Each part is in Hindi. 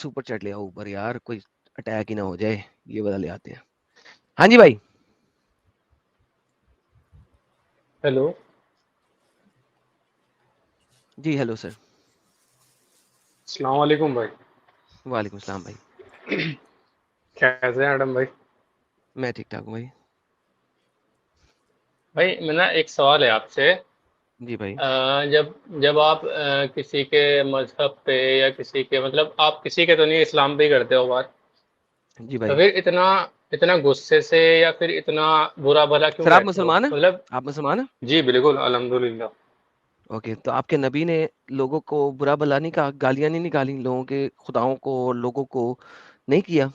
सुपर चैट ले आओ ऊपर यार, कोई अटैक ही ना हो जाए, ये वाला ले आते हैं। हाँ जी भाई। हेलो। जी हेलो सर। अस्सलाम वालेकुम भाई। वालेकुम सलाम भाई। कैसे हैं मैडम भाई? मैं ठीक ठाक हूँ भाई। भाई मेरा एक सवाल है आपसे। जी भाई। जब जब आप किसी के मजहब पे या किसी के मतलब आप किसी के तो नहीं, इस्लाम पे ही करते हो बात, जी तो भाई। फिर इतना इतना गुस्से से या फिर इतना बुरा भला क्यों सर आप कहते हो मुसलमान हैं? मतलब? आप मुसलमान हैं? जी बिल्कुल, अल्हम्दुलिल्लाह। ओके, तो आपके नबी ने लोगों को बुरा भला नहीं कहा, गालियां नहीं निकाली लोगों के खुदाओं को, लोगों को नहीं किया?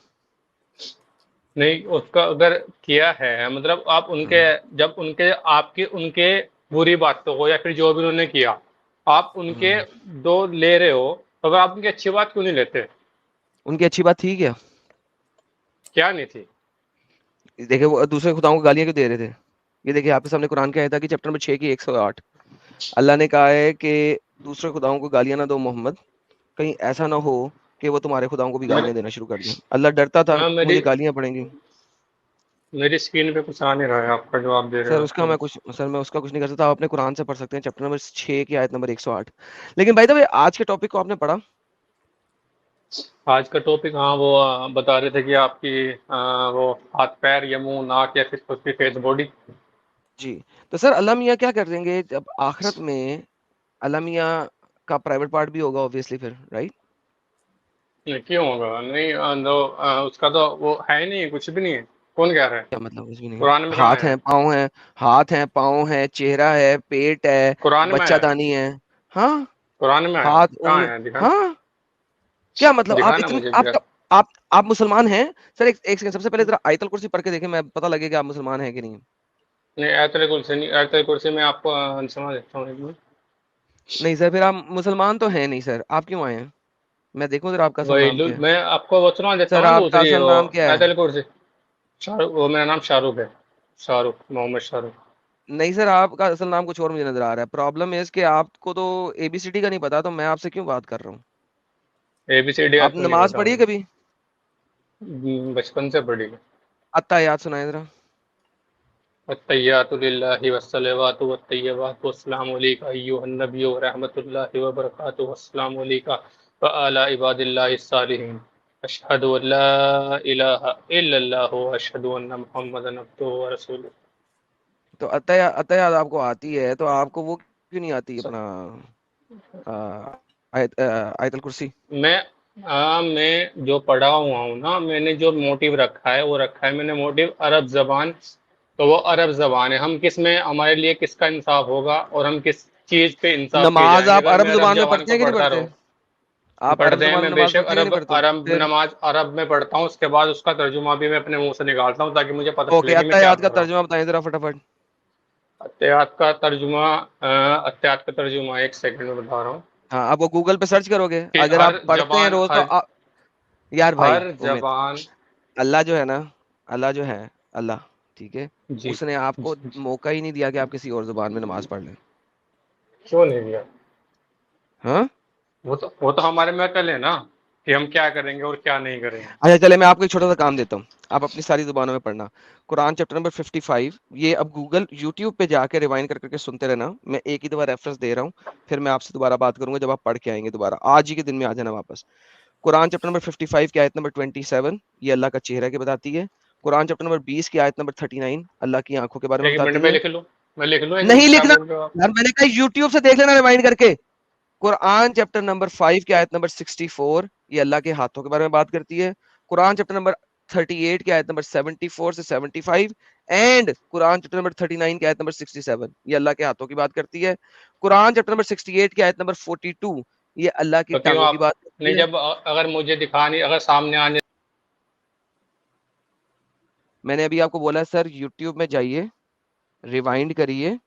नहीं, उसका अगर किया है मतलब आप उनके, हम्म। जब उनके आपकी उनके बुरी बातों को या फिर जो भी उन्होंने किया, आप उनके हम्म। दो ले रहे हो, तो अगर आप उनकी अच्छी बात क्यों नहीं लेते? उनकी अच्छी बात थी क्या? क्या नहीं थी? देखिए वो दूसरे खुदाओं को गालियां क्यों दे रहे थे? ये देखिए आपके सामने कुरान की आयत है कि चैप्टर नंबर 6 की 108, अल्लाह ने कहा है कि दूसरे खुदाओं को गालियां ना दो मोहम्मद, कहीं ऐसा ना हो कि वो तुम्हारे खुदाओं को भी मेरे गालियां देना शुरू कर दें। अल्लाह डरता था हाँ, कि मुझे गालियां पड़ेंगी। मेरी स्क्रीन पे कुछ आ नहीं रहा है, आपका जवाब दे रहे सर हो उसका तो। मैं कुछ सर मैं उसका कुछ नहीं कर सकता, आप अपने कुरान से पढ़ सकते हैं चैप्टर नंबर 6 की आयत नंबर 108। लेकिन भाई साहब आज के टॉपिक को आपने पढ़ा? आज का टॉपिक, हाँ वो बता रहे थे कि आपकी वो हाथ पैर या मुंह नाक या फिर उसकी फेस बॉडी। जी। तो सर अल्लाह मियाँ क्या कर देंगे जब आखिरत में? अल्लाह मियाँ का प्राइवेट पार्ट भी होगा ऑब्वियसली फिर, राइट? नहीं, क्यों होगा? नहीं, उसका तो वो है ही नहीं, कुछ भी नहीं है। कौन कह रहा है? क्या मतलब? कुछ भी नहीं है? कुरान में कहाँ हाथ है? है, पाँव है। हाथ है, पाँव है, चेहरा है, पेट है, कुरान में है? बच्चादानी है। हाँ। कुरान में है? हाथ, कहाँ उंगली। है? दिखा। हाँ। क्या मतलब आप दिखाना इतने मुझे भी आप यार। आप मुसलमान हैं? सर एक सेकंड, सबसे पहले जरा आयतल कुर्सी पढ़ के देखें, मैं पता लगे कि आप मुसलमान हैं कि नहीं। नहीं, आयतुल कुर्सी नहीं, आयतुल कुर्सी में आपको समझ देता हूँ एक मिनट। नहीं सर, फिर आप मुसलमान तो हैं नहीं सर, आप क्यों आए हैं? मैं देखूं जरा आपका असल वही नाम क्या है। मैं आपको वो सुना देता सर हूँ ना, आपका दूसरी असल वो नाम क्या है? आयतुल कुर्सी। शाहरुख, वो मेरा नाम शाहरुख है। शाहरुख, मोहम्मद शाहरुख। नहीं सर, आपका असल नाम कुछ और मुझे नजर आ रहा है। प्रॉब्लम है कि आपको तो एबीसीडी का नहीं पता, तो मैं आपसे क्यों बात कर रहा हूँ? ABCD आप आपको नहीं नमाज पता पढ़ी है मुझे। कभी? बचपन से पढ़ी है। अत्ता याद सुनाए जरा। अत्तहियातु लिल्लाहि वस्सलावातु वत्तय्यबातु वस्सलामु अलैका अय्युहन नबिय्यु व रहमतुल्लाहि व बरकातुहू वस्सलामु अलैका व अला इबादिल्लाहिस सालिहीन। अशहदु अन ला इलाहा इल्लल्लाह व अशहदु अन्ना मुहम्मदन अब्दुहु व रसूलुहु। तो अत्ता याद आपको आती है, तो आपको वो क्यों नहीं आती अपना आ, आयतल कुर्सी? मैं जो पढ़ा हुआ हूँ ना, मैंने जो मोटिव रखा है वो रखा है मैंने मोटिव अरब जबान। तो वो अरब जबान है, हम किस में हमारे लिए किसका इंसाफ होगा और हम किस चीज पे इंसाफ किए नमाज जाएंगे आप अगर अरब मैं अरब जुबान में जबान पढ़ते को हैं कि नहीं पढ़ता पढ़ते? रहूं। आप अरब पढ़ते हैं, जुबान में मैं नमाज बेशक पढ़ते हैं कि नहीं अरब पढ़ते अरब फिर? नमाज अरब में पढ़ता हूँ, उसके बाद उसका तर्जुमा भी मैं अपने मुंह से निकालता हूँ ताकि मुझे पता ओके, चले कि मैं अत्ता क्या याद का पढ़ रहा हूँ। तर्जुमा बताएं जरा फटाफट। अत्यात का तर्जुमा एक सेकंड में बता रहा हूँ हाँ, आप वो गूगल पे सर्च करोगे, कि अगर आप हर पढ़ते हैं जबान रोज तो हर यार भाई हर उमित, जबान। अल्लाह जो है ना, अल्लाह जो है, अल्लाह, ठीक है, जी उसने आपको जी। मौका ही नहीं दिया कि आप किसी और जुबान में नमाज पढ़ लें। क्यों नहीं दिया? हाँ। वो तो हमारे में अकल है ना, कि हम क्या करेंगे और क्या नहीं करेंगे। अच्छा चले, मैं आपको एक छोटा सा काम देता हूँ, आप अपनी सारी जुबानों में पढ़ना कुरान चैप्टर नंबर 55। ये अब गूगल यूट्यूब पे जाके रिवाइंड कर करके सुनते रहना, मैं एक ही दफा रेफरेंस दे रहा हूँ, फिर मैं आपसे दोबारा बात करूंगा जब आप पढ़ के आएंगे दोबारा, आज ही के दिन में आ जाना वापस। कुरान चैप्टर नंबर 55 की आयत नंबर 27, ये अल्लाह का चेहरा की बताती है। कुरान चैप्टर नंबर 20 की आयत नंबर 39 अल्लाह की आंखों के बारे में एक मिनट बताती में है। लिख लूँ? मैं लिख लूँ एक नहीं मिनट, क्या लिखना बोल रहे हो आप? यार, मैंने कहा यूट्यूब से देख लेना रिवाइंड करके। कुरान चैप्टर नंबर 5 की आयत नंबर 64, ये अल्लाह के हाथों के बारे में बात करती है। कुरान चैप्टर नंबर 38 की आयत नंबर 74 से 75, एंड कुरान चैप्टर नंबर 39 की आयत नंबर 67, ये अल्लाह के हाथों की बात करती है। कुरान चैप्टर नंबर 68 की आयत नंबर 42, ये अल्लाह की तो क्यों टांगों की आप बात नहीं, करती है। जब अगर मुझे दिखानी, अगर सामने आने। मैंने अभी आपको बोला सर यूट्यूब में जाइए, रिवाइंड करिए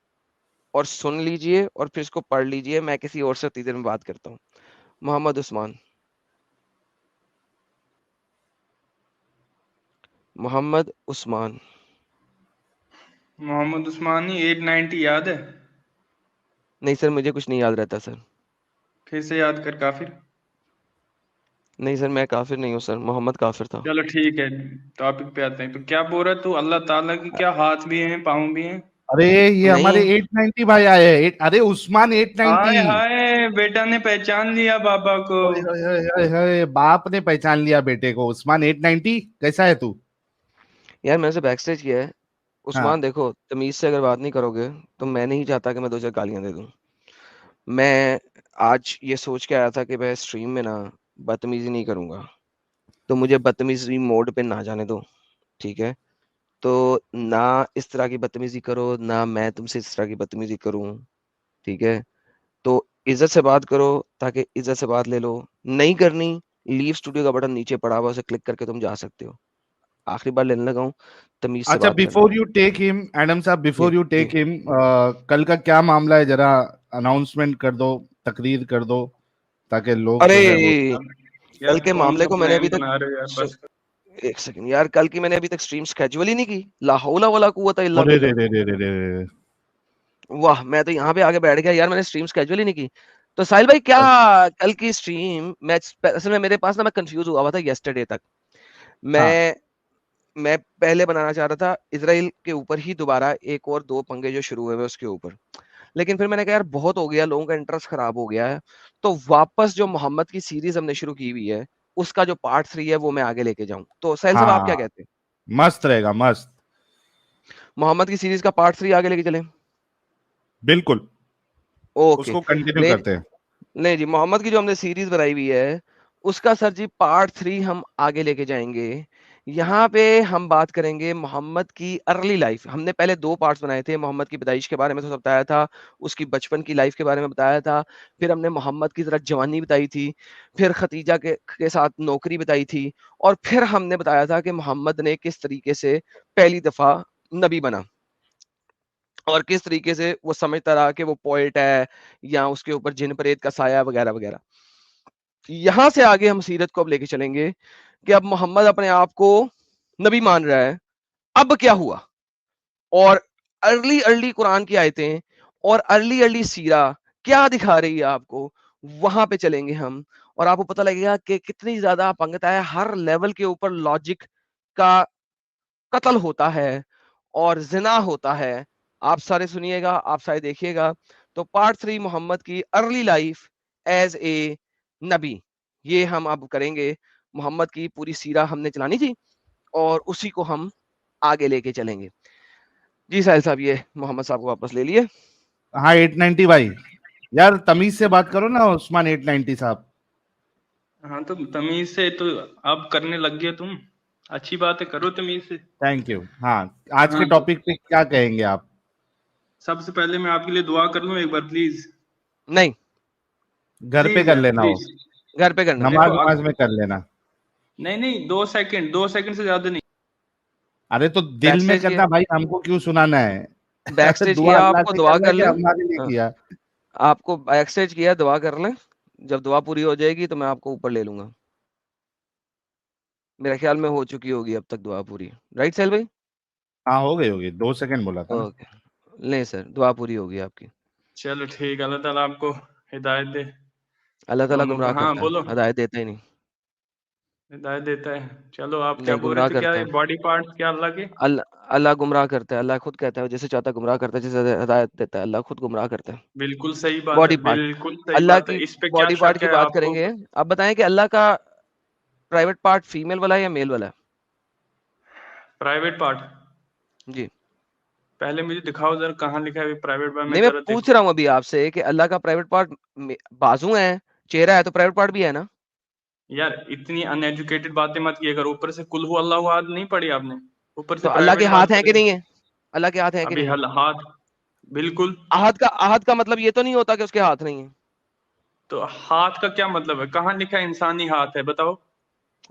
और सुन लीजिए और फिर इसको पढ़ लीजिए। मैं किसी और से उतनी देर में बात करता हूँ। मोहम्मद उस्मान, मोहम्मद उस्मान। मोहम्मद उस्मानी 890 याद है? नहीं सर, मुझे कुछ नहीं याद रहता सर। फिर से याद कर काफिर। नहीं सर, मैं काफिर नहीं हूँ सर, मोहम्मद काफिर था। चलो ठीक है, टॉपिक पे आते हैं। तो क्या बोल रहा है तू, अल्लाह ताला की क्या हाथ भी हैं पाँव भी हैं? अरे ये हमारे नहीं 890 भाई आए हैं। अरे उस्मान 890। हाय हाय, बेटा ने पहचान लिया बाबा को। ओए होए होए होए होए, बाप ने पहचान लिया बेटे को। उस्मान 890, कैसा है तू? यार, मैंने उसे बैक स्टेज किया है। हाँ उस्मान देखो, तमीज से अगर बात नहीं करोगे तो मैं नहीं चाहता कि मैं दो चार गालियां दे दूं। मैं आज ये सोच के आया था कि मैं स्ट्रीम में ना बदतमीजी नहीं करूंगा, तो मुझे बदतमीजी मोड पे ना जाने दो, ठीक है? तो ना इस तरह की बदतमीजी करो, ना मैं तुमसे इस तरह की बदतमीजी करूं, ठीक है? तो इज्जत से बात करो, ताकि इज्जत से बात ले लो। नहीं करनी, लीव स्टूडियो का बटन नीचे पड़ा हुआ, उसे क्लिक करके तुम जा सकते हो। आखिरी बार लेने लगा हूं, तमीज से अच्छा, बात करना। Before you take him Adam साहब, जी बिफोर यू जी। टेक हिम, कल का क्या मामला है, जरा अनाउंसमेंट कर दो, तकरीर कर दो, ताकि लोग अरे, जो है वो। यार कल के कौन मामले सा को मैंने अभी प्लान तक बना रहे हो यार, सुन, बस। एक सेकंड यार, कल की मैंने अभी तक स्ट्रीम स्केड्यूल ही नहीं की। ला हौला वला कुव्वता इल्ला अरे रे बिल्ला। रे रे रे रे। वाह, मैं तो यहाँ पे आके बैठ गया यार, मैंने स्ट्रीम स्केड्यूल ही नहीं की। तो साहिल भाई, क्या कल की स्ट्रीम, मैं असल में मेरे पास ना, मैं कंफ्यूज हुआ था येस्टरडे तक। हाँ मैं मैं पहले बनाना चाह रहा था इसराइल के ऊपर ही दोबारा एक और दो पंगे जो शुरू हुए हुए उसके ऊपर। लेकिन फिर मैंने कहा यार बहुत हो गया, लोगों का इंटरेस्ट खराब हो गया है। तो वापस जो मोहम्मद की सीरीज हमने शुरू की हुई है, उसका जो पार्ट 3 है वो मैं आगे लेके जाऊं। तो साहिल साहब, आप क्या हाँ, कहते हैं? मस्त रहेगा, मस्त। मोहम्मद की सीरीज का पार्ट 3 आगे लेके चलें? बिल्कुल, ओके। उसको कंटिन्यू ले करते हैं। नहीं जी, मोहम्मद की जो हमने सीरीज बनाई हुई है, उसका सर जी पार्ट 3 हम आगे लेके जाएंगे। यहाँ पे हम बात करेंगे मोहम्मद की अर्ली लाइफ। हमने पहले दो पार्ट्स बनाए थे, मोहम्मद की पैदाइश के बारे में तो बताया था, उसकी बचपन की लाइफ के बारे में बताया था। फिर हमने मोहम्मद की जरा जवानी बताई थी। फिर खतीजा के साथ नौकरी बताई थी। और फिर हमने बताया था कि मोहम्मद ने किस तरीके से पहली दफा नबी बना, और किस तरीके से वो समझता रहा कि वो पोएट है, या उसके ऊपर जिन प्रेत का साया वगैरह वगैरह। यहां से आगे हम सीरत को अब लेके चलेंगे कि अब मोहम्मद अपने आप को नबी मान रहा है। अब क्या हुआ, और अर्ली अर्ली कुरान की आयतें और अर्ली अर्ली सीरा क्या दिखा रही है आपको, वहां पे चलेंगे हम। और आपको पता लगेगा कि कितनी ज्यादा पंगत है, हर लेवल के ऊपर लॉजिक का कत्ल होता है और जिना होता है। आप सारे सुनिएगा, आप सारे देखिएगा। तो पार्ट 3, मोहम्मद की अर्ली लाइफ एज ए नबी, ये हम अब करेंगे। मोहम्मद की पूरी सीरा हमने चलानी थी, और उसी को हम आगे लेके चलेंगे। जी साहिल साहब, ये मोहम्मद साहब को वापस ले लिए। हाँ 890 भाई, यार तमीज से बात करो ना उस्मान 890 साहब। हाँ तो तमीज से तो अब करने लग गए तुम, अच्छी बात है, करो तमीज से। Thank you. हाँ, आज के हाँ तो टॉपिक पे क्या कहेंगे आप? सबसे पहले मैं आपके लिए दुआ कर लूं एक बार, प्लीज। नहीं, घर पे प्लीज कर यार, लेना हो, प्लीज। घर पे करना। नमाज देखो नमाज में कर लेना। नहीं नहीं, 2 सेकंड, 2 सेकंड से ज्यादा नहीं। अरे तो दिल बैक में स्टेज किया, करना भाई, हमको क्यों सुनाना बैक है? स्टेज दुआ किया, अल्लाह आपको से दुआ करना कर है कि लें। हमारे लिए हाँ, किया? आपको बैक स्टेज किया, दुआ कर लें। जब दुआ पूरी हो जाएगी तो मैं आपको ऊपर ले लूंगा। मेरे ख्याल में हो चुकी होगी अब तक दुआ पूरी, राइट साहिल भाई? हाँ हो गई होगी, 2 सेकंड बोला था ना। ओके, नहीं सर, दुआ पूरी होगी आपकी। चलो ठीक है, अल्लाह ताला आपको हिदायत दे अल्लाह ताला दोनों को। गुमराह हाँ करता है, बोलो। हदायत देता ही नहीं। हिदायत देता है। चलो आप क्या नहीं, बोल रहे गुमराह थे, क्या करता ये है। बॉडी पार्ट क्या अल्लाह के? अल्लाह अल्लाह गुमराह करता है। अल्लाह खुद कहता है, जैसे चाहता है गुमराह करता है, जैसे हदायत देता है, अल्लाह खुद गुमराह करता है। बिल्कुल सही बात है, बॉडी पार्ट, बिल्कुल सही अल्लाह बात है, की इस पे क्या बॉडी पार्ट शक की है बात आपको? करेंगे। आप बताएं कि अल्लाह का प्राइवेट पार्ट फीमेल वाला है या मेल वाला है? Private part? जी। पहले मुझे दिखाओ जरा, कहाँ लिखा है प्राइवेट पार्ट, मैं नहीं, मैं जरा पूछ देखूं। रहा हूँ अभी आपसे कि अल्लाह का प्राइवेट पार्ट बाजू है, चेहरा है, तो प्राइवेट पार्ट भी है ना? यार इतनी अनएजुकेटेड बातें मत किया करो, ऊपर से कुल हु अल्लाह अहद नहीं पढ़ी आपने, ऊपर तो से अल्लाह के प्राइवेट हाथ पार्ट हैं कि पढ़े। नहीं है? अल्लाह के हाथ हैं कि अभी नहीं है? हल हाथ, बिल्कुल। आहद का मतलब ये तो नहीं होता कि उसके हाथ नहीं है। तो हाथ का क्या मतलब है, कहाँ लिखा है इंसानी हाथ है, बताओ।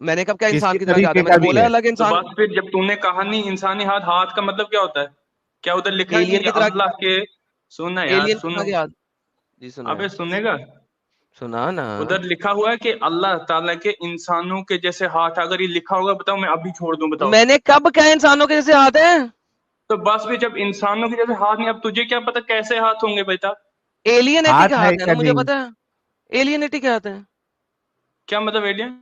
मैंने कब क्या किसके इंसान की तरह के हाथ तरीके है? का मैंने भी बोला है है? अल्लाह के तो इंसान। बस फिर जब तूने कहा नहीं इंसानी हाथ, हाथ का मतलब क्या होता है? क्या उधर लिखा है कि एलियन ये की तरह, अल्लाह के? सुनना यार, एलियन की तरह सुनो। के हाथ। जी सुना अबे है। सुनेगा? सुना ना। उधर लिखा हुआ है कि अल्लाह ताला के इंसानों के जैसे हाथ, अगर ये लिखा होगा बताओ, मैं अभी छोड़ दूं, बताओ। मैंने कब कहा इंसानों के जैसे हाथ है? तो बस भी जब इंसानों के जैसे हाथ नहीं, अब तुझे क्या पता कैसे हाथ होंगे बेटा? एलियनिटी के हाथ है हाथ है ना, क्या मुझे नहीं? पता है। एलियनिटी के हाथ है। क्या मतलब एलियन?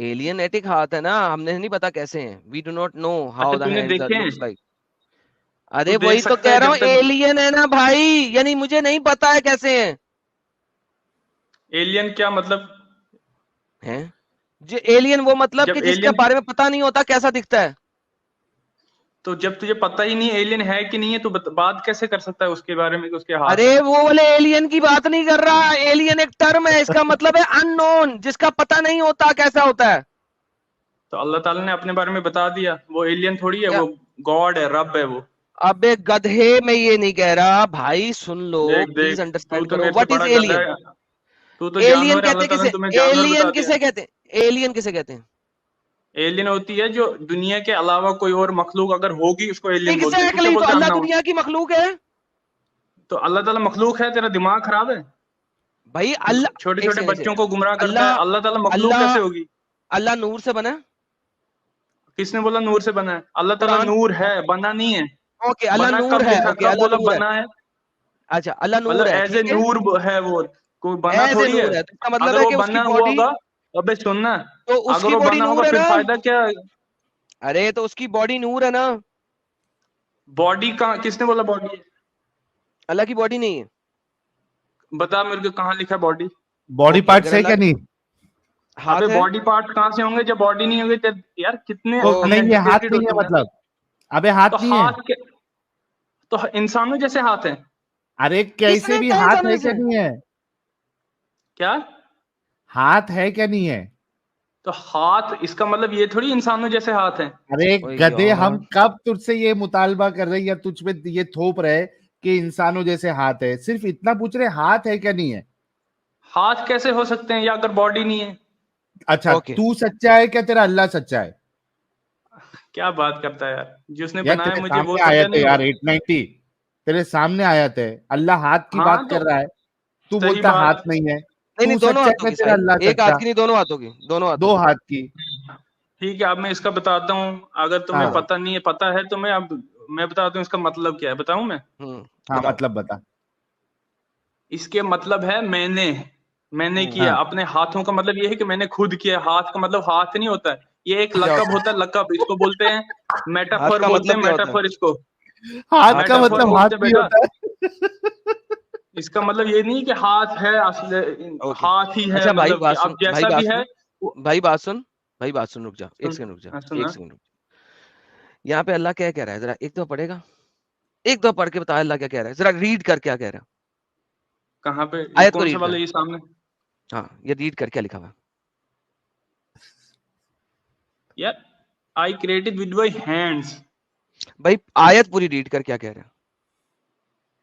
एलियनेटिक हाथ है ना, हमने नहीं पता कैसे हैं, we do not know how अच्छा द तूने हैंड्स देखे हैं? Looks like. तू अरे देख वही तो सकता कह है रहा जब हूँ, तक एलियन है ना भाई, यानी मुझे नहीं पता है कैसे हैं। एलियन क्या मतलब? हैं जो एलियन, वो मतलब कि जब जिसके एलियन, बारे में पता नहीं होता कैसा दिखता है। तो जब तुझे पता ही नहीं एलियन है कि नहीं है तो बात कैसे कर सकता है उसके बारे में कि उसके हाथ अरे है? वो वाले एलियन की बात नहीं कर रहा, एलियन एक टर्म है, इसका मतलब है अननोन, जिसका पता नहीं होता कैसा होता है। तो अल्लाह ताला ने अपने बारे में बता दिया, वो एलियन थोड़ी है, क्या? वो गॉड है, रब है वो। अबे गधे, मैं ये नहीं कह रहा भाई, सुन लो, देख प्लीज देख, तू अंडरस्टैंड तो करो मेरे से व्हाट इज बड़ा गधा एलियन। है। तू तो एलियन जानवर है, कहते अल्लाह हैं ताला किसे? ने तुम्हें जानवर एलियन बता दिया। किसे कहते हैं? एलियन किसे कहते हैं? एलियन होती है जो दुनिया के अलावा कोई और मखलूक अगर होगी उसको एलियन बोलते हैं। तू क्या एग्जैक्टली, तो बोलता है अल्लाह अननोन? दुनिया की मखलूक है। तो अल्लाह ताला मखलूक है? तेरा दिमाग खराब है? भाई अल्लाह, छोटे एक छोटे सेकंड से, बच्चों को गुमराह करता है, अल्लाह, अल्लाह ताला मखलूक अल्लाह, कैसे होगी? अल्लाह नूर से बना है? किसने बोला नूर से बना है? अल्लाह ताला कुरान। नूर है, बना नहीं है। ओके, अल्लाह बना नूर कब है, लिखा, ओके कब अल्लाह बोला नूर है। बना है? अच्छा, अल्लाह नूर मतलब है, एज ए ठीक है। नूर है वो, कोई बना एज ए थोड़ी है। नूर है तो इसका मतलब अगर है वो कि उसकी बना हुआ बॉडी, होगा, अबे सुनना, तो अगर उसकी वो बॉडी बना होगा नूर है फिर ना। फायदा क्या? अरे तो उसकी बॉडी नूर है ना। बॉडी का किसने बोला बॉडी है? अल्लाह की बॉडी नहीं है। बता मेरे को कहाँ लिखा है बॉडी? बॉडी ओके, पार्ट्स अगर है अल्लाह क्या? नहीं अबे हाथ है। बॉडी पार्ट कहाँ से होंगे जब बॉडी नहीं होंगे? यार कितने तो नहीं, ये हाथ अनएजुकेटेड हो नहीं है तुम यार। मतलब? अबे तो हाथ नहीं है? हाथ के, तो इंसानों जैसे हाथ है अरे कैसे किसने भी कहा हाथ इंसानों है क्या? जैसे? नहीं है? क्या? हाथ है क्या? नहीं है? तो हाथ इसका मतलब ये थोड़ी इंसानों जैसे हाथ है। अरे ओए गधे, हम यार, कब तुझसे ये मुतालबा कर रहे हैं या तुझ पे ये थोप रहे कि इंसानों जैसे हाथ है? सिर्फ इतना पूछ रहे, हाथ है क्या? नहीं है? हाथ कैसे हो सकते हैं या अगर बॉडी नहीं है? अच्छा, ओके। तू सच्चा है क्या? तेरा अल्लाह सच्चा है? क्या बात करता है यार, जिसने यार बनाया तेरे मुझे वो सामने सच्चा आयत है नहीं यार, हुआ? 890, तेरे सामने आयत है, अल्लाह हाथ की हाँ बात तो कर रहा है, तू सही बोलता हाथ बात। नहीं है। नहीं नहीं, तू दोनों सच्चा है हाथों क्या? की तेरा साहिल, अल्लाह एक हाथ सच्चा? की नहीं, दोनों हाथों की, दोनों हाथों दो की। हाथ की। ठीक है, अब मैं इसका बताता हूँ। अगर तुम्हें हाँ पता नहीं है, पता है तो मैं बताता हूँ इसका मतलब क्या है। बताऊं मैं? हाँ, बताओ। मतलब बता। इसके मतलब है मैंने किया। हाँ, अपने हाथों का मतलब ये है कि मैंने खुद किया। हाथ का मतलब हाथ नहीं होता है, ये एक क्या लकब होता होता है। लकब इसको बोलते हैं, है? हाथ मेटाफर का बोलते मतलब हैं, क्या होता है? मेटाफर इसको हाथ हाथ का का मेटाफर मतलब मतलब? हाथ बोलते हैं नहीं बेटा। होता है। इसका मतलब ये नहीं कि हाथ है असली, ओके। हाथ ही है, अच्छा भाई मतलब कि बात सुन, अब भाई जैसा बात भी है सुन, भाई बात सुन, भाई बात सुन, रुक जा एक सुन। सेकंड, रुक जा हाँ, एक सुना। सेकंड, रुक जा। यहाँ पे अल्लाह क्या कह रहा है, जरा एक तो पढ़ेगा, एक दो पढ़ के बता अल्लाह क्या कह रहा है, जरा रीड कर, क्या कह रहा है। कहाँ पे? आयत को कौन सा रीड कर। वाला? ये सामने। हाँ, ये रीड कर, क्या लिखा हुआ है। यार, आई क्रिएटेड विद माई हैंड्स। भाई आयत पूरी रीड कर, क्या कह रहा है।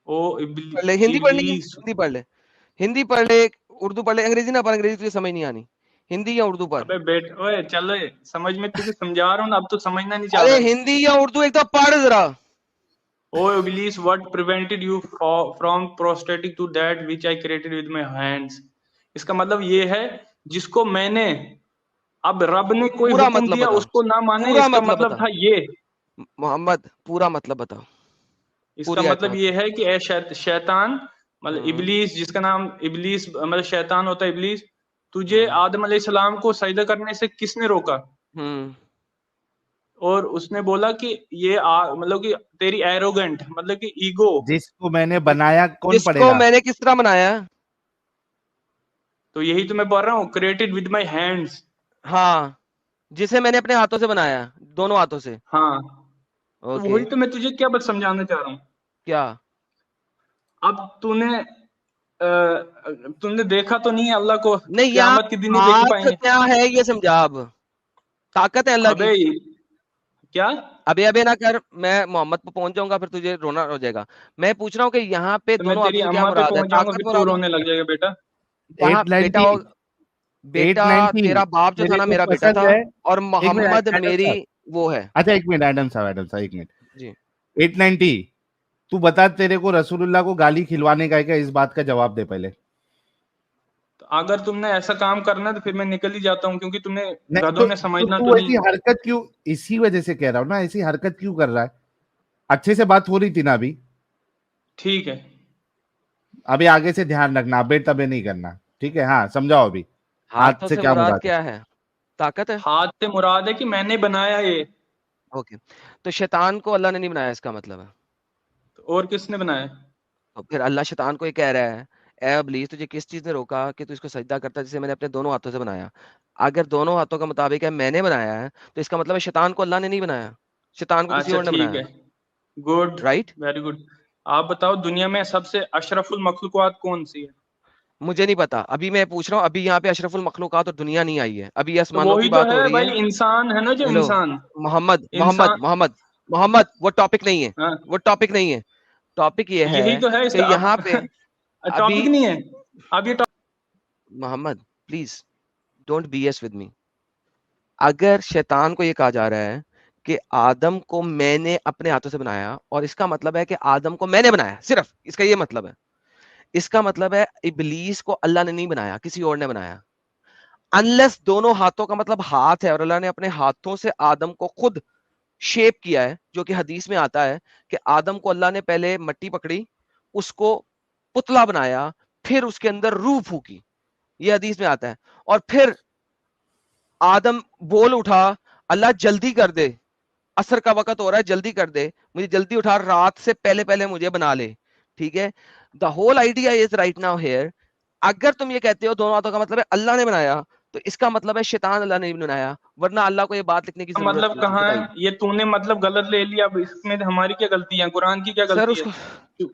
ओ पढ़ ले, हिंदी पढ़नी है, इबलीस। हिंदी पढ़ ले, हिंदी पढ़ ले, उर्दू पढ़ ले, अंग्रेजी ना पढ़, अंग्रेजी तुझे समझ नहीं आनी, हिंदी या उर्दू पढ़। अबे बेट, ओए चल, समझ में तुझे समझा रहा हूँ ना, अब तो समझना नहीं चाह अरे रहा है। हिंदी या उर्दू एक तो पढ़ जरा। O Iblis, what prevented you from prostrating to that which I created with my hands. इसका मतलब ये है, जिसको मैंने, अब रब ने कोई पूरा हुक्म मतलब दिया बता, उसको ना माने, पूरा इसका मतलब मतलब बता, था ये। मोहम्मद पूरा मतलब बताओ, इसका पूरी आयत का मतलब ये मतलब। है कि ए शैतान, मतलब हम्म। इबलीस, जिसका नाम इबलीस मतलब शैतान होता है, इबलीस, तुझे हम्म। आदम अलैहिस्सलाम को सजदा करने से किसने रोका? हम्म। और उसने बोला कि ये मतलब कि तेरी एरोगेंट, मतलब कि ईगो। जिसको मैंने बनाया कौन जिसको पढ़ेगा? मैंने किस तरह बनाया? तो यही तो मैं बोल रहा हूँ, क्रिएटेड विद माय हैंड्स। हाँ, जिसे मैंने अपने हाथों से बनाया, दोनों हाथों से। हाँ, तो ओके। वही तो मैं तुझे क्या बस समझाना चाह रहा हूँ। क्या? अब तूने देखा तो नहीं है अल्लाह को, नहीं, यहाँ क़यामत के दिन ही देख हाथ पाएंगे। क्या है ये समझा अब, ताकत है अल्लाह अबे की। क्या? अबे अबे ना कर, मैं मोहम्मद पे पहुंच जाऊंगा फिर तुझे रोना हो जाएगा। मैं पूछ रहा हूँ कि यहाँ पे तो मैं दोनों तेरी हाथों से क्या अम्मा पे मुराद है, पहुंच जाऊंगा, ताकत फिर तू मुराद है? रोने लग जाएगा बेटा। जहाँ बेटा 890, हो, बेटा 890 तेरा बाप जो था तेरे ना को मेरा बेटा पसंद था, है? और एक मिनट मोहम्मद एडम मेरी साहब, वो है। अच्छा एक मिनट एडम साहब, एडम साहब एक मिनट। जी। 890, तू बता, तेरे को रसूलुल्लाह को गाली खिलवाने का है क्या? इस बात का जवाब दे पहले। तो अगर तुमने ऐसा काम करना है तो फिर मैं निकल ही जाता हूँ, क्योंकि तुमने नहीं गधों तो, ने समझना तो तू नहीं। ऐसी हरकत क्यों, इसी वजह से कह रहा हूँ ना, ऐसी हरकत क्यों कर रहा है? अच्छे से बात हो रही थी ना अभी? ठीक है। अभी आगे से ध्यान रखना, अबे तबे नहीं करना, ठीक है? हाँ समझाओ अभी, हाथ हाथों से से क्या मुराद मुराद है? क्या है? ताकत है। हाथ से मुराद है कि मैंने बनाया ये। ओके, तो शैतान को अल्लाह ने नहीं बनाया, इसका मतलब है। और किसने बनाया? तो फिर अल्लाह शैतान को ये कह रहा है, ए इब्लीस तुझे किस चीज ने रोका कि तू इसको सजदा करता है जिसे मैंने अपने दोनों हाथों से बनाया? अगर दोनों हाथों का मुताबिक है मैंने बनाया है, तो इसका मतलब है शैतान को अल्लाह ने नहीं बनाया, शैतान को किसी अच्छा और ने ठीक बनाया। है, गुड, राइट? Very good. आप बताओ दुनिया में सबसे अशरफुल मखलूक़ात कौन सी है? मुझे नहीं पता, अभी मैं पूछ रहा हूँ, अभी यहाँ पे अशरफुल मखलूकात और दुनिया नहीं आई है, अभी ये तो आसमानों वही की तो बात हो है रही भाई, है। इंसान है ना, जो हेलो, इंसान, मोहम्मद मोहम्मद इंसान। मोहम्मद मोहम्मद, वो टॉपिक नहीं है, हाँ, वो टॉपिक नहीं है। टॉपिक ये है यही तो है कि इसका। यहाँ पे अभी, टॉपिक नहीं है अब ये Mohammad please don't BS with me. अगर शैतान को ये कहा जा रहा है कि आदम को मैंने अपने हाथों से बनाया, और इसका मतलब है कि आदम को मैंने बनाया, सिर्फ इसका ये मतलब है, इसका मतलब है इब्लीस को अल्लाह ने नहीं बनाया, किसी और ने बनाया। अनलेस दोनों हाथों का मतलब हाथ है और अल्लाह ने अपने हाथों से आदम को खुद शेप किया है, जो कि हदीस में आता है कि आदम को अल्लाह ने पहले मट्टी पकड़ी, उसको पुतला बनाया, फिर उसके अंदर रूह फूकी, ये हदीस में आता है। और फिर आदम बोल उठा, अल्लाह जल्दी कर दे, असर का वक्त हो रहा है, जल्दी कर दे, मुझे जल्दी उठा, रात से पहले पहले मुझे बना ले। ठीक है, the whole idea is right now here, अगर तुम ये कहते हो दोनों हाथों का मतलब है अल्लाह ने बनाया, तो इसका मतलब है शैतान अल्लाह ने नहीं बनाया, वरना अल्लाह को ये बात लिखने की जरूरत मतलब नहीं थी। कहाँ बताइए है? ये तूने मतलब गलत ले लिया, अब इसमें हमारी क्या गलती है? कुरान की क्या सर गलती है? उसको। तू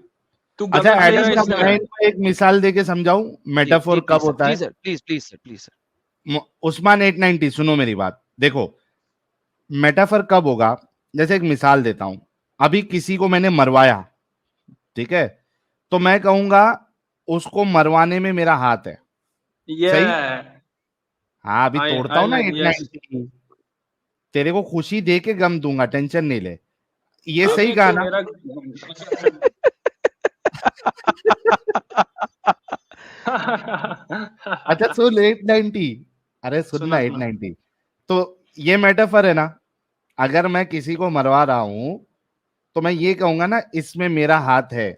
तू अच्छा गलत ले सर रहा एडम है उसको साहब, अपने इसमें। मैं इनको एक मिसाल देके समझाऊं जी जी मेटाफोर प्लीज कब सर, होता प्लीज है। Sir, please please sir, please sir. Usman 890, सुनो मेरी बात, देखो मेटाफर कब होगा, जैसे एक मिसाल देता हूं, अभी किसी को मैंने मरवाया, ठीक है, तो मैं कहूंगा उसको मरवाने में मेरा हाथ है, ये सही। हाँ अभी आई तोड़ता आई हूं ना लाइक, यस। 890, तेरे को खुशी दे के गम दूंगा, टेंशन नहीं ले, ये सही अबे कहा तो ना। मेरा अच्छा सुन 890, अरे सुनना सुना सुना। 890, तो ये मेटाफर है ना, अगर मैं किसी को मरवा रहा हूं तो मैं ये कहूंगा ना इसमें मेरा हाथ है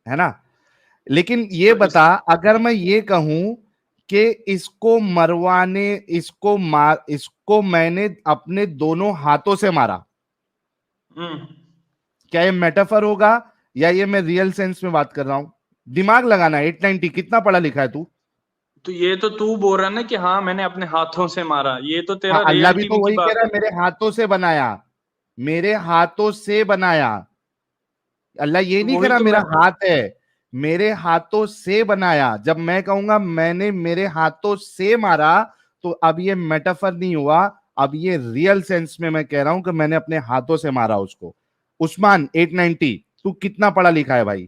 ना। लेकिन ये तो इस बता, अगर मैं ये कहूं कि इसको मरवाने, इसको मैंने अपने दोनों हाथों से मारा, हम्म क्या ये मेटाफर होगा या ये मैं रियल सेंस में बात कर रहा हूं? दिमाग लगाना, 890 कितना पढ़ा लिखा है तू? तो ये तो तू बोल रहा है ना कि हाँ मैंने अपने हाथों से मारा, ये तो हाँ तेरा अल्लाह रियल भी तो टीवी की वही कह बात रहा है, है। मेरे हाथों से बनाया, मेरे हाथों से बनाया। अल्लाह ये तो नहीं वही करा तो मेरा मैं हाथ है, मेरे हाथों से बनाया। जब मैं कहूंगा मैंने मेरे हाथों से मारा, तो अब ये मेटाफर नहीं हुआ, अब ये रियल सेंस में मैं कह रहा हूं कि मैंने अपने हाथों से मारा उसको। उस्मान 890, तू कितना पढ़ा लिखा है भाई?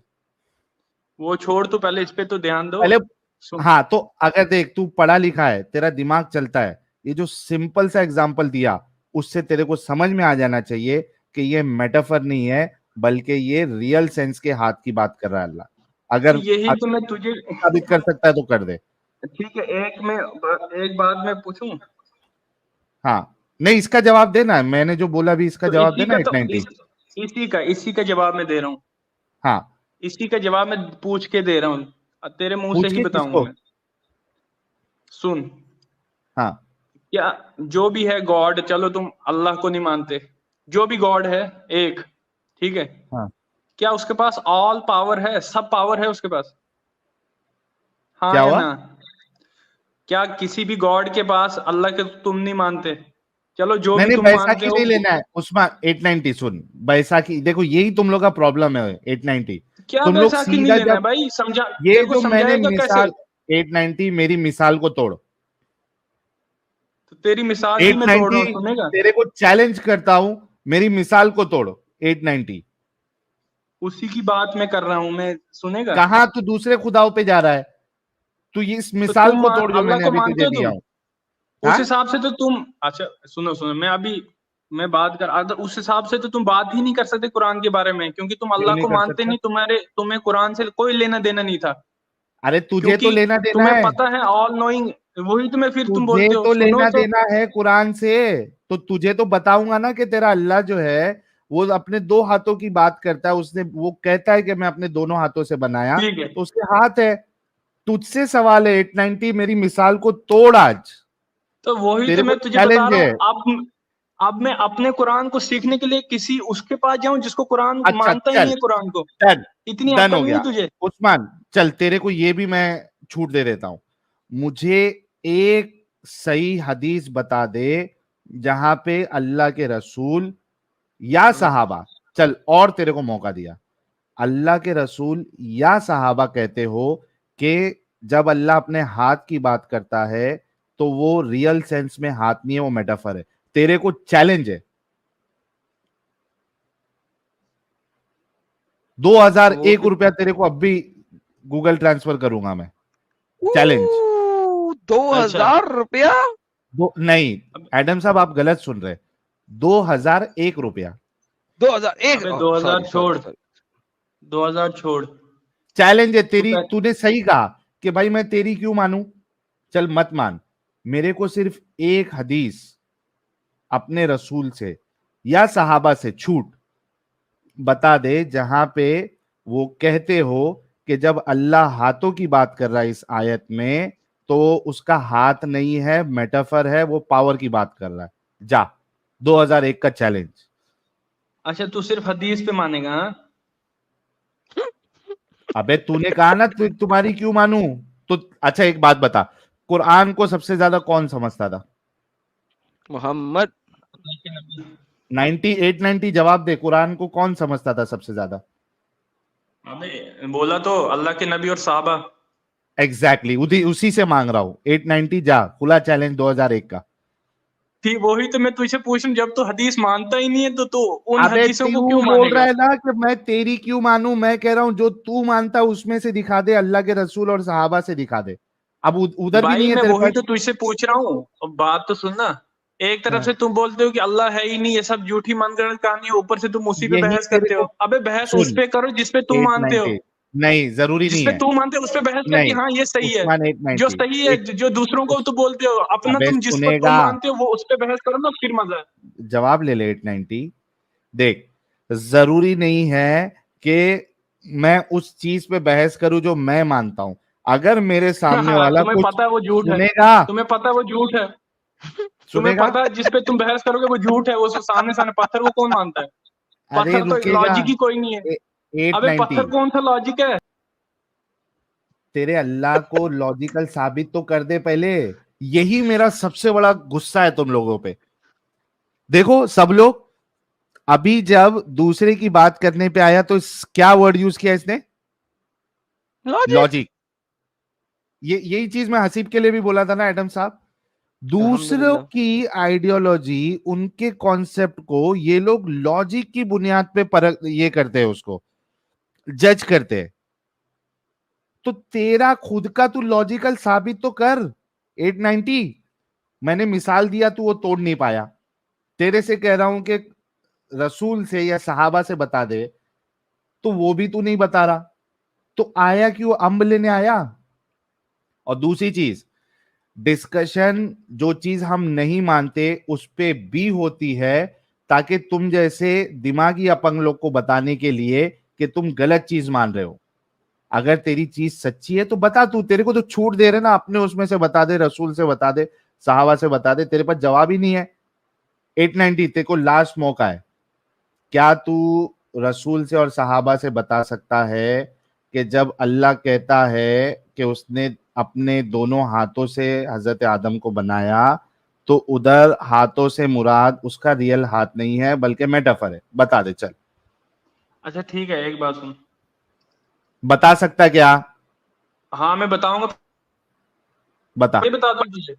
वो छोड़, तो पहले इस पे तो ध्यान दो। पहले, सुन, हाँ तो अगर देख तू पढ़ा लिखा है, तेरा दिमाग चलता है, ये जो सिंपल सा एग्जांपल दिया उससे तेरे को समझ में आ जाना चाहिए कि ये मेटाफर नहीं है, बल्कि ये रियल सेंस के हाथ की बात कर रहा है अल्लाह। तो अगर यही तो मैं तुझे साबित कर सकता है तो कर दे। ठीक है, एक बात मैं पूछूं। हाँ नहीं, इसका जवाब देना है, मैंने जो बोला भी इसका तो जवाब देना 890। इसी का जवाब मैं दे रहा हूँ। हाँ इसी का जवाब मैं पूछ के दे रहा हूँ, तेरे मुंह से पूछ ही के बताऊंगा किसको? मैं। सुन, हाँ क्या जो भी है गॉड, चलो तुम अल्लाह को नहीं मानते, जो भी गॉड है एक, ठीक है, हाँ क्या उसके पास ऑल पावर है? सब पावर है उसके पास? हाँ क्या या हुआ? ना? क्या किसी भी गॉड के पास, अल्लाह के तुम नहीं मानते, चलो जो नहीं भी नहीं, तुम मानते बैसाखी हो, नहीं लेना है उस्मान 890, सुन बैसाखी, देखो यही तुम लोग का प्रॉब्लम है 890। क्या तुम लोग बैसाखी नहीं सीधा लेना है जब, भाई? समझा, ये तेरे को जो मैंने समझाएगा कैसे? मिसाल, 890 मेरी मिसाल को तोड़, तो तेरी मिसाल ही मैं तोड़ रहा हूँ, 890 सुनेगा? तेरे को चैलेंज करता हूं, मेरी मिसाल को तोड़ 890। उसी की बात मैं कर रहा हूँ मैं, सुनेगा? कहां तू दूसरे खुदाओं पे जा रहा है? तू ये इस तो मिसाल तुम को तोड़ जो अल्लाह मैंने को अभी मानते तुझे हो दिया तुम? हूं। उस हाँ हिसाब से तो तुम, अच्छा सुनो सुनो, मैं बात कर, अगर उस हिसाब से तो तुम बात ही नहीं कर सकते कुरान के बारे में, क्योंकि तुम क्यों अल्लाह नहीं को कर मानते सकता? नहीं, तुम्हें कुरान से कोई लेना देना नहीं था। अरे तुझे तो क्योंकि लेना देना तुम्हें है, पता है ऑल नोइंग, वही तुम्हें फिर तुम तुझे बोलते हो, तो सुनो लेना तो। देना है कुरान से। तो तुझे तो बताऊंगा ना कि तेरा अल्लाह जो है वो अपने दो हाथों की बात करता है, उसने वो कहता है कि मैं अपने दोनों हाथों से बनाया, ठीक है, तो उसके हाथ है। तुझसे सवाल है 890, मेरी मिसाल को तोड़ आज। तो वही तेरे तो मैं को तुझे बता चैलेंज रहा है। हूँ। अब मैं अपने कुरान को सीखने के लिए किसी उसके पास जाऊं जिसको कुरान अच्छा मानता ही चल, नहीं है कुरान को? डन इतनी डन हो अक्ल नहीं गया तुझे? उस्मान। चल तेरे को ये भी मैं छूट दे देता हूं, मुझे एक सही हदीस बता दे जहां पे अल्लाह के रसूल या सहाबा, चल और तेरे को मौका दिया, अल्लाह के रसूल या सहाबा कहते हो कि जब अल्लाह अपने हाथ की बात करता है तो वो रियल सेंस में हाथ नहीं है, वो मेटाफर है। तेरे को चैलेंज है, वो 2001 तो रुपया तेरे को अब भी गूगल ट्रांसफर करूंगा मैं। चैलेंज। 2000 रुपया? दो नहीं, एडम साहब आप गलत सुन रहे, 2001 रुपया। 2001? अबे 2000 सॉरी सॉरी छोड़, सॉरी। 2000 छोड़। चैलेंज है तू तेरी, कह तूने सही कहा कि भाई मैं तेरी क्यों मानूं, चल मत मान। मेरे को सिर्फ एक हदीस अपने रसूल से या सहाबा से छूट बता दे जहां पे वो कहते हो कि जब अल्लाह हाथों की बात कर रहा है इस आयत में तो उसका हाथ नहीं है, मेटाफर है, वो पावर की बात कर रहा है। जा, 2001 का चैलेंज। अच्छा तू सिर्फ हदीस पे मानेगा? हाँ? अबे तूने कहा ना तुम्हारी क्यों मानूं, तो अच्छा एक बात बता, कुरान को सबसे ज्यादा कौन समझता था? मोहम्मद। 9890 जवाब दे, कुरान को कौन समझता था सबसे ज्यादा? अबे बोला तो अल्लाह के नबी और साहबा। एग्जैक्टली उसी से मांग रहा हूं। 890 जा, खुला चैलेंज 2001 का। ठीक वही तो मैं तुझसे पूछ रहा हूँ, जब तू हदीस मानता ही नहीं है तो तू उन अबे हदीसों को तू क्यों बोल रहा मानेगा? है ना कि मैं तेरी क्यों मानूं, मैं कह रहा हूं जो तू मानता उसमें से दिखा दे, अल्लाह के रसूल और सहाबा से दिखा दे। अब उधर भी भाई नहीं है मैं तेरे वही पास। तो तुझसे पूछ रहा हूँ, अब बात तो सुनना। एक तरफ हाँ, से तुम बोलते हो कि अल्लाह है ही नहीं, ये सब झूठी मनगढ़ंत कहानी है, ऊपर से तुम उसी पे यही बहस तेरे करते हो। को अबे बहस उस सुन। पे करो जिस पे तुम मानते हो। 890 नहीं, जरूरी जिस नहीं पे है। तुम मानते हो उस पे बहस कर कि नहीं, हाँ ये सही है। उस्मान जो 890 सही है, एक जो दूसरों को उस, तो बोलते हो, अपना अबे तुम जिस पर सुनेगा, तुम मानते हो वो उस पे बहस करो ना, फिर मजा है। जवाब ले ले 890। देख, जरूरी नहीं है कि मैं उस चीज पे बहस करूं जो मैं मानता हूं। अगर मेरे सामने वाला तुम्हें कुछ पता है वो झूठ है। सुनेगा, तुम्हें पता है वो झूठ है। तुम्हें सुनेगा, पता है जिस पे तुम बहस करोगे वो झूठ है, वो सामने सामने पत्थर को कौन मानता है? अरे पत्थर तो रुकेगा। लॉजिक ही कोई नहीं है। एट अबे नाइनटी पत्थर कौन सा लॉजिक है? तेरे अल्लाह को लॉजिकल साबित तो कर दे पहले। यही मेरा सबसे बड़ा गुस्सा है तुम लोगों पे। देखो सब लोग, अभी जब दूसरे की बात करने पे आया तो क्या वर्ड यूज किया इसने? लॉजिक। लॉजिक। ये यही चीज मैं हसीब के लिए भी बोला था ना एडम साहब, दूसरों अल्हम्दुलिल्लाह। की आइडियोलॉजी, उनके कॉन्सेप्ट को ये लोग लॉजिक की बुनियाद पे परख ये करते हैं, उसको जज करते हैं। तो तेरा खुद का तू लॉजिकल साबित तो कर। 890 मैंने मिसाल दिया, तू वो तोड़ नहीं पाया। तेरे से कह रहा हूं कि रसूल से या सहाबा से बता दे, तो वो भी तू नहीं बता रहा। तो आया क्यों, अम्ब लेने आया? और दूसरी चीज, डिस्कशन जो चीज हम नहीं मानते उस पे भी होती है, ताकि तुम जैसे दिमागी अपंग लोग को बताने के लिए कि तुम गलत चीज मान रहे हो। अगर तेरी चीज सच्ची है तो बता, तू, तेरे को तो छूट दे रहे ना, अपने उसमें से बता दे, रसूल से बता दे, सहाबा से बता दे, तेरे पास जवाब ही नहीं है। 890 तेरे को लास्ट मौका है, क्या तू रसूल से और सहाबा से बता सकता है कि जब अल्लाह कहता है कि उसने अपने दोनों हाथों से हजरत आदम को बनाया, तो उधर हाथों से मुराद उसका रियल हाथ नहीं है बल्कि मेटाफर है? बता दे चल। अच्छा ठीक है, एक बात सुन। बता सकता क्या? हाँ मैं बताऊंगा, बता। ये बताता हूँ तुझे।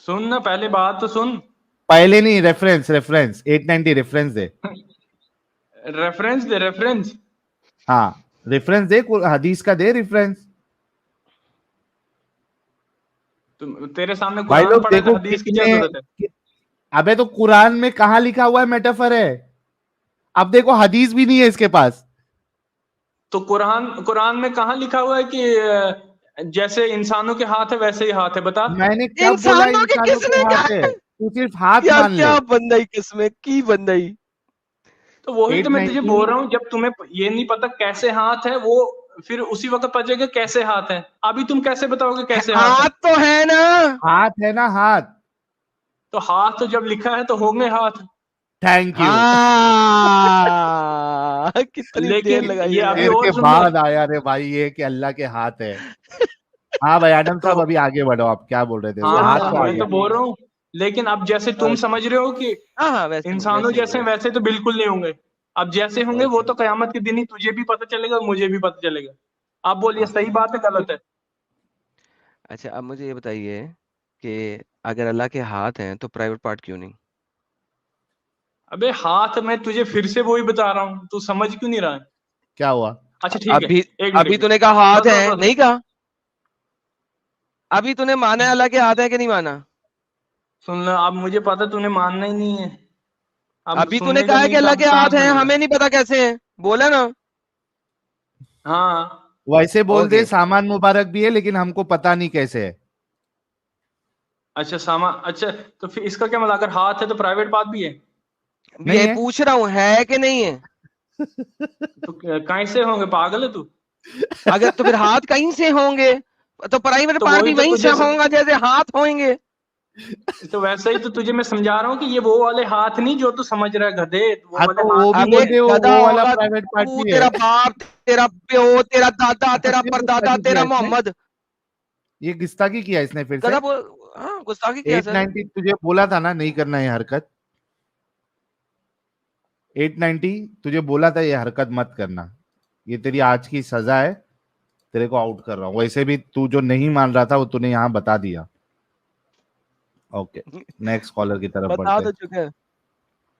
सुन ना, पहले बात तो सुन। पहले नहीं, रेफरेंस, रेफरेंस 890 रेफरेंस दे। रेफरेंस दे, रेफरेंस। हाँ, रेफरेंस दे, हदीस का दे रेफरेंस। तेरे सामने भाई कुरान लोग पड़ा है तो देखो हदीस की क्या कितने जरूरत है? अबे तो कुरान में कहां लिखा हुआ है मेटाफर है? अब देखो हदीस भी नहीं है इसके पास। तो कुरान कुरान में कहाँ लिखा हुआ है कि जैसे इंसानों के हाथ है वैसे ही हाथ है? बता। मैंने कब बोला इंसानों के इंसानों के किसने हाथ कहा है? है? तू सिर्फ हाथ यार मान ले। क्या बंदाई किसमें की बंदाई। तो वही तो मैं तुझे 890 बोल रहा हूँ, जब तुम्हें ये नहीं पता कैसे हाथ है, वो फिर उसी वक्त पता चलेगा कैसे हाथ है। अभी तुम कैसे बताओगे कैसे हाथ है? हाथ तो है ना, हाथ है ना, हाथ। तो हाथ तो जब लिखा है तो होंगे हाथ। Thank you. हाँ कितनी देर लेकिन लगाई ये है अभी यार। देर और के सुन लो। बाद आया रे भाई ये कि अल्लाह के हाथ है। हाँ भाई आदम साहब तो अभी आगे बढ़ो, आप क्या बोल रहे थे? हाँ हाथ हाँ, तो आ मैं गया। तो बोल रहा हूँ। लेकिन अब जैसे तुम समझ रहे हो कि हाँ हाँ वैसे इंसानों वैसे ही जैसे है। वैसे तो बिल्कुल नहीं होंगे। अब जैसे होंगे वो तो कयामत के दिन ही तुझे भी पता चलेगा और मुझे भी पता चलेगा। आप बोलिए सही बात है गलत है? अच्छा अब मुझे ये बताइए कि अगर अल्लाह के हाथ हैं तो प्राइवेट पार्ट क्यों नहीं? अबे हाथ मैं तुझे फिर से वही बता रहा हूँ, तू समझ क्यों नहीं रहा है? क्या हुआ? अच्छा ठीक है, अभी एक मिनट, अभी एक तूने मिनट। कहा हाथ बस बस है, बस। नहीं कहा? अभी तूने माना है अल्लाह के हाथ है कि नहीं माना? सुन ले, अब मुझे पता तूने मानना ही नहीं है। अब अभी तूने सुनने का कहा है नहीं कि तो अल्लाह अब के कहाँ हाथ हैं, सुनेगा? हमें नहीं पता कैसे हैं, बोला ना। हाँ। वैसे बोल दे ओके सामान मुबारक भी है लेकिन हमको पता नहीं कैसे है। अच्छा सामान, अच्छा तो फिर इसका क्या मतलब? अगर हाथ है तो प्राइवेट बात भी है? नहीं ये है। पूछ रहा हूँ है कि नहीं है। तो कहीं से होंगे? पागल है तू? अगर तो फिर हाथ कहीं से होंगे तो प्राइवेट तो पार्ट वही भी तो वहीं से तुझे होगा जैसे हाथ होंगे। तो वैसे ही तो तुझे मैं समझा रहा हूँ कि ये वो वाले हाथ नहीं जो तू समझ रहा है, गधे। वो हाँ वाले तो हाथ वो भी नहीं अबे बोल है। दे, गधा वो वाला होगा प्राइवेट पार्ट तू, भी है। तेरा बाप, तेरा प्यो, तेरा दादा, अच्छा तेरा फिर परदादा, गुस्ताखी किया तेरा इसने, मोहम्मद। ये गुस्ताखी किया इसने फिर से। गधा बोल। हाँ गुस्ताखी किया सर। 890 तुझे बोला था ना नहीं करना ये हरकत। 890 तुझे बोला था ये हरकत मत करना। ये तेरी आज की सजा है, तेरे को आउट कर रहा हूँ। वैसे भी तू जो नहीं मान रहा था वो तूने यहाँ बता दिया। ओके नेक्स्ट कॉलर की तरफ बता बढ़ते तो हैं। चुके हैं।